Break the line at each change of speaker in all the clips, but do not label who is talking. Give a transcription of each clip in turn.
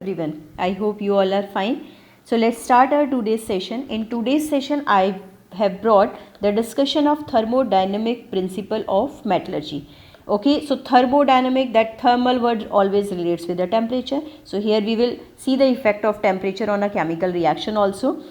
Everyone, I hope you all are fine. So let's start our today's session. In today's session I have brought the discussion of thermodynamic principle of metallurgy. Okay, so thermodynamic, that thermal word always relates with the temperature. So here we will see the effect of temperature on a chemical reaction also.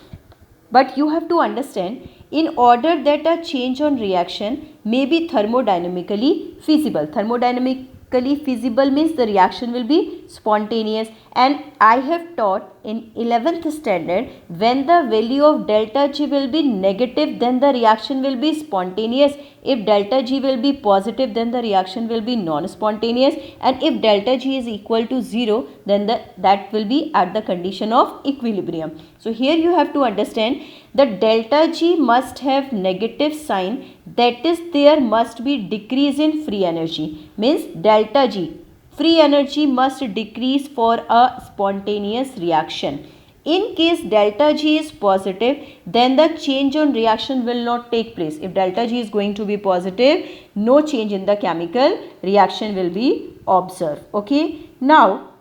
But you have to understand, in order that a change on reaction may be thermodynamically feasible. Thermodynamically feasible means the reaction will be spontaneous, and I have taught in 11th standard, when the value of delta G will be negative, then the reaction will be spontaneous. If delta G will be positive, then the reaction will be non-spontaneous, and if delta G is equal to 0, then that will be at the condition of equilibrium. So here you have to understand that delta G must have negative sign, that is there must be decrease in free energy, means delta G, free energy must decrease for a spontaneous reaction. In case delta G is positive, then the change on reaction will not take place. If delta G is going to be positive, no change in the chemical reaction will be observed. Okay. Now,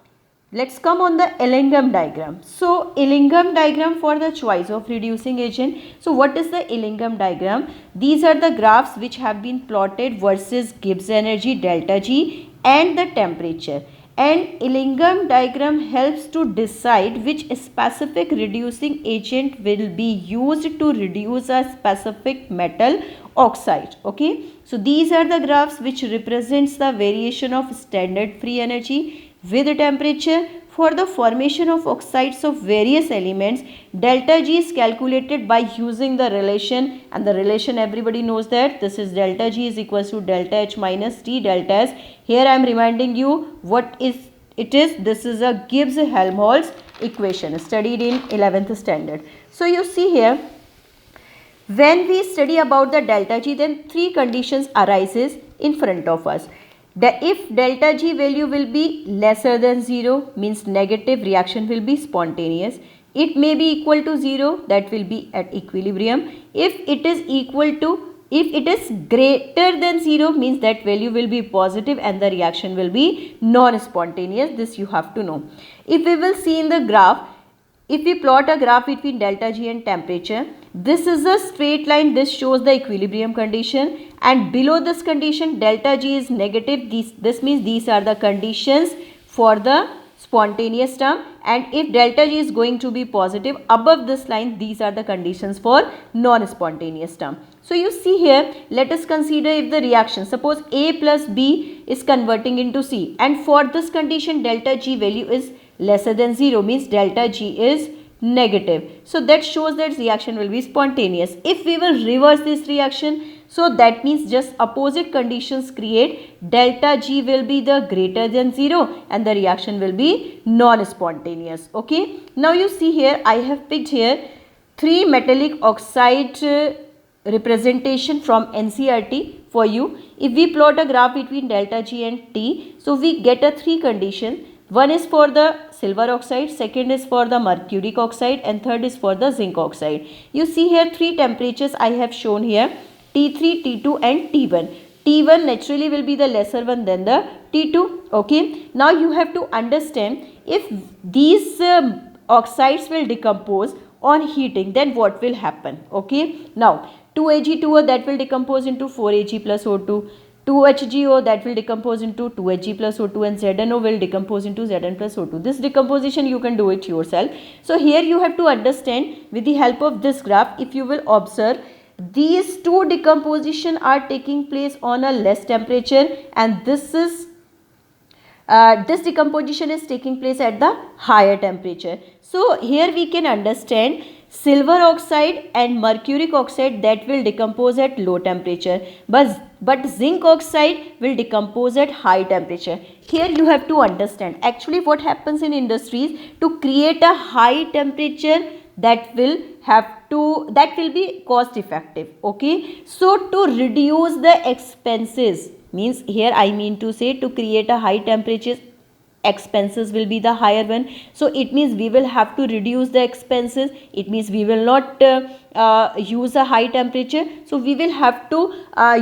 let's come on the Illingham diagram. So, Illingham diagram for the choice of reducing agent. So, what is the Illingham diagram? These are the graphs which have been plotted versus Gibbs energy, delta G and the temperature. And Illingham diagram helps to decide which specific reducing agent will be used to reduce a specific metal oxide. Okay. So, these are the graphs which represents the variation of standard free energy with temperature. For the formation of oxides of various elements, delta G is calculated by using the relation, and the relation everybody knows that this is delta G is equals to delta H minus T delta S. Here I am reminding you what is it is. This is a Gibbs-Helmholtz equation studied in 11th standard. So you see here, when we study about the delta G, then three conditions arises in front of us. If delta G value will be lesser than 0, means negative, reaction will be spontaneous. It may be equal to 0, that will be at equilibrium. If it is greater than 0, means that value will be positive and the reaction will be non-spontaneous. This you have to know. If we will see in the graph, if we plot a graph between delta G and temperature, this is a straight line, this shows the equilibrium condition, and below this condition delta G is negative. This means these are the conditions for the spontaneous term, and if delta G is going to be positive, above this line these are the conditions for non-spontaneous term. So you see here, let us consider if the reaction, suppose A plus B is converting into C, and for this condition delta G value is lesser than 0, means delta G is negative. So that shows that reaction will be spontaneous. If we will reverse this reaction, so that means just opposite conditions create, delta G will be the greater than 0 and the reaction will be non-spontaneous. Okay. Now you see here, I have picked here three metallic oxide representation from NCERT for you. If we plot a graph between delta G and T, so we get a three condition. One is for the silver oxide, second is for the mercuric oxide, and third is for the zinc oxide. You see here three temperatures I have shown here, T3, T2 and T1. T1 naturally will be the lesser one than the T2. Okay. Now you have to understand, if these oxides will decompose on heating, then what will happen? Okay. Now 2Ag2O, that will decompose into 4Ag plus O2. 2HGO, that will decompose into 2Hg plus O2, and ZNO will decompose into Zn plus O2. This decomposition you can do it yourself. So here you have to understand, with the help of this graph, if you will observe, these two decomposition are taking place on a less temperature, and this decomposition is taking place at the higher temperature. So here we can understand silver oxide and mercuric oxide, that will decompose at low temperature, but zinc oxide will decompose at high temperature. Here you have to understand, actually what happens in industries, to create a high temperature, that will be cost effective. Okay. So to reduce the expenses, means here I mean to say, to create a high temperature expenses will be the higher one. So it means we will have to reduce the expenses. It means we will not use a high temperature. So we will have to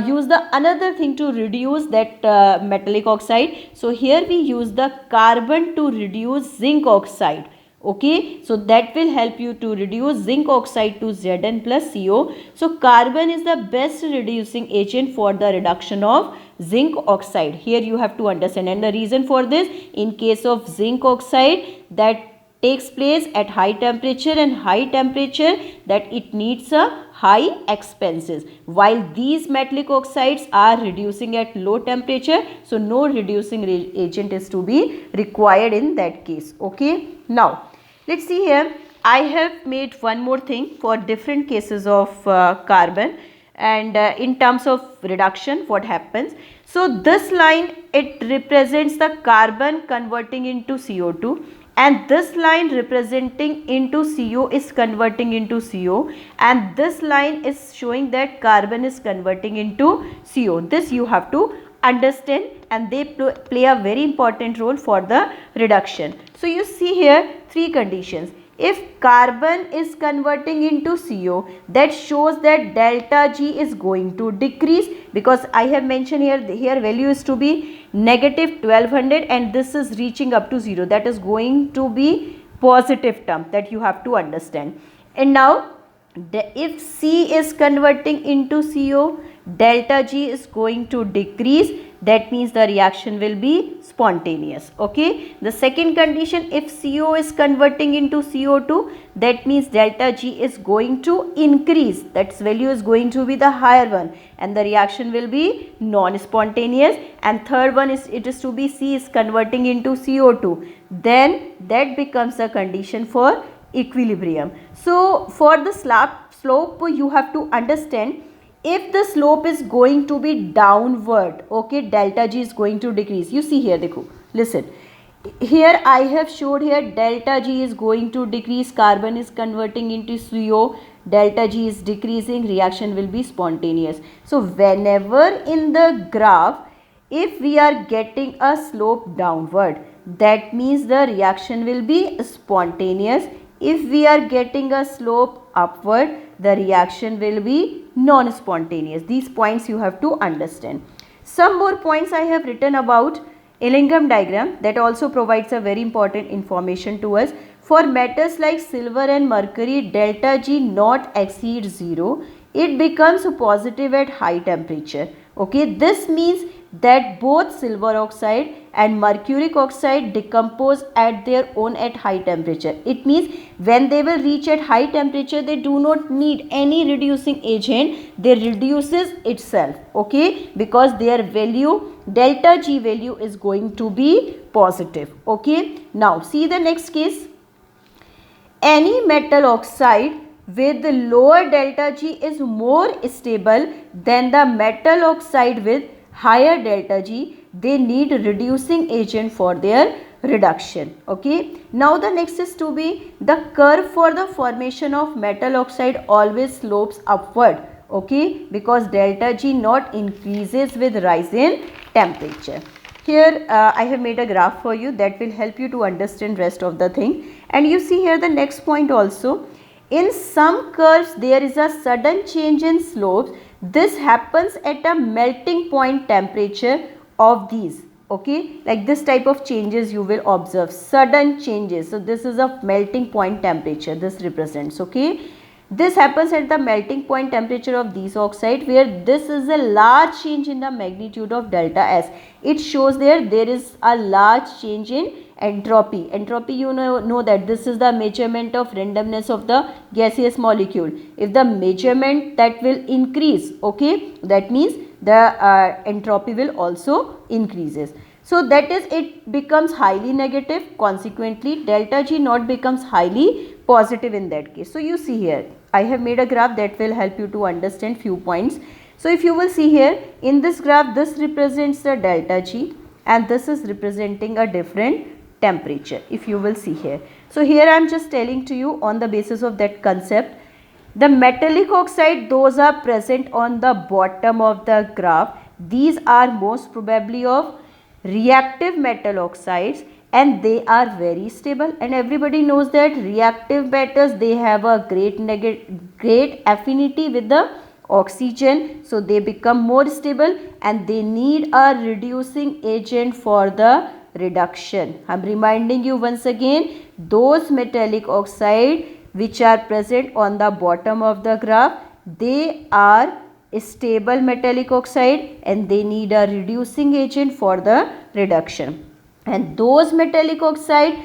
use the another thing to reduce that metallic oxide. So here we use the carbon to reduce zinc oxide. Okay, so that will help you to reduce zinc oxide to Zn plus CO. So carbon is the best reducing agent for the reduction of zinc oxide. Here you have to understand, and the reason for this, in case of zinc oxide, that takes place at high temperature, and high temperature that it needs a high expenses, while these metallic oxides are reducing at low temperature. So no reducing agent is to be required in that case. Okay, now let's see here. I have made one more thing for different cases of carbon, and in terms of reduction what happens. So this line, it represents the carbon converting into CO2, and this line representing into CO is converting into CO, and this line is showing that carbon is converting into CO. This you have to understand, and they play a very important role for the reduction. So you see here three conditions. If carbon is converting into CO, that shows that delta G is going to decrease, because I have mentioned here value is to be negative 1200, and this is reaching up to 0. That is going to be positive term, that you have to understand. And now if C is converting into CO, delta G is going to decrease. That means the reaction will be spontaneous. Okay, the second condition, if CO is converting into CO2, that means delta G is going to increase. That value is going to be the higher one, and the reaction will be non-spontaneous. And third one is, it is to be C is converting into CO2, then that becomes a condition for equilibrium. So for the slope you have to understand, if the slope is going to be downward, okay, delta G is going to decrease. You see here, dekho, listen, here I have showed here delta G is going to decrease, carbon is converting into CO, delta G is decreasing, reaction will be spontaneous. So whenever in the graph, if we are getting a slope downward, that means the reaction will be spontaneous. If we are getting a slope upward, the reaction will be non-spontaneous. These points you have to understand. Some more points I have written about Ellingham diagram, that also provides a very important information to us. For metals like silver and mercury, delta G not exceeds 0. It becomes positive at high temperature. Okay, this means that both silver oxide and mercuric oxide decompose at their own at high temperature. It means when they will reach at high temperature, they do not need any reducing agent, they reduces itself. Okay, because their value, delta G value, is going to be positive. Okay, now see the next case. Any metal oxide with lower delta G is more stable than the metal oxide with higher delta G. They need reducing agent for their reduction. Okay, now the next is to be the curve for the formation of metal oxide always slopes upward. Okay, because delta G not increases with rise in temperature. Here I have made a graph for you that will help you to understand rest of the thing. And you see here the next point also. In some curves there is a sudden change in slopes. This happens at a melting point temperature of these. Okay, like this type of changes you will observe, sudden changes. So this is a melting point temperature, this represents. Okay, this happens at the melting point temperature of these oxide, where this is a large change in the magnitude of delta S. It shows there is a large change in entropy. Entropy, you know that this is the measurement of randomness of the gaseous molecule. If the measurement that will increase, okay, that means the entropy will also increases. So that is, it becomes highly negative. Consequently, delta G not becomes highly positive in that case. So you see here, I have made a graph that will help you to understand few points. So if you will see here, in this graph, this represents the delta G, and this is representing a different temperature, if you will see here. So here I am just telling to you on the basis of that concept. The metallic oxide, those are present on the bottom of the graph. These are most probably of reactive metal oxides, and they are very stable, and everybody knows that reactive metals, they have a great affinity with the oxygen, so they become more stable and they need a reducing agent for the reduction. I am reminding you once again, those metallic oxide which are present on the bottom of the graph, they are stable metallic oxide and they need a reducing agent for the reduction. And those metallic oxide,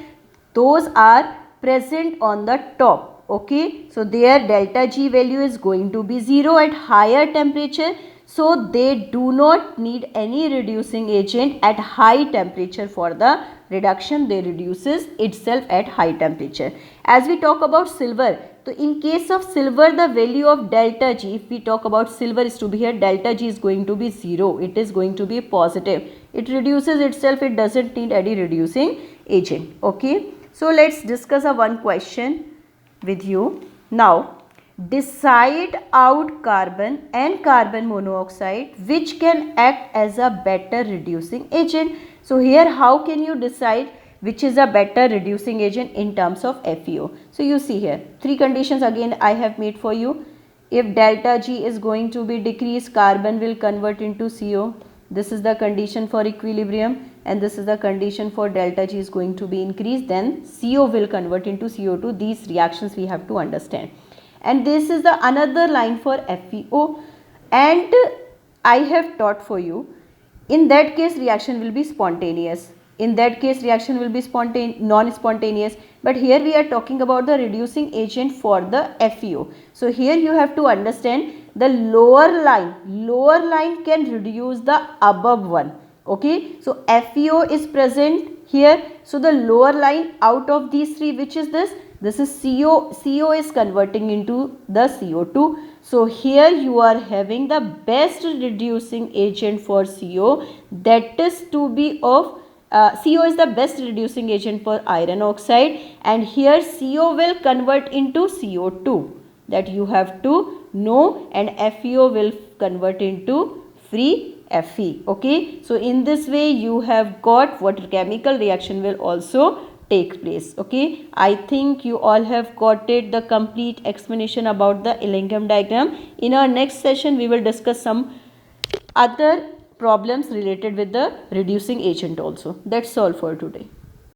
those are present on the top. Okay, so their delta G value is going to be 0 at higher temperature, so they do not need any reducing agent at high temperature for the reduction. They reduces itself at high temperature. As we talk about silver, so in case of silver, the value of delta G, if we talk about silver is to be here, delta G is going to be 0. It is going to be positive. It reduces itself. It doesn't need any reducing agent. Okay, so let's discuss one question with you. Now, decide out carbon and carbon monoxide which can act as a better reducing agent. So here, how can you decide which is a better reducing agent in terms of FeO? So you see here, three conditions again I have made for you. If delta G is going to be decreased, carbon will convert into CO. This is the condition for equilibrium, and this is the condition for delta G is going to be increased, then CO will convert into CO2. These reactions we have to understand. And this is the another line for FeO, and I have taught for you, in that case reaction will be spontaneous. In that case reaction will be non-spontaneous, but here we are talking about the reducing agent for the FeO. So here you have to understand the lower line can reduce the above one. Okay, so FeO is present here, so the lower line out of these three, which is this? This is CO. CO is converting into the CO2. So here you are having the best reducing agent for CO, that is to be of CO is the best reducing agent for iron oxide, and here CO will convert into CO2, that you have to know, and FeO will convert into free Fe. Okay, so in this way you have got what chemical reaction will also take place. Okay, I think you all have got it, the complete explanation about the Elenchum diagram. In our next session we will discuss some other problems related with the reducing agent also. That's all for today.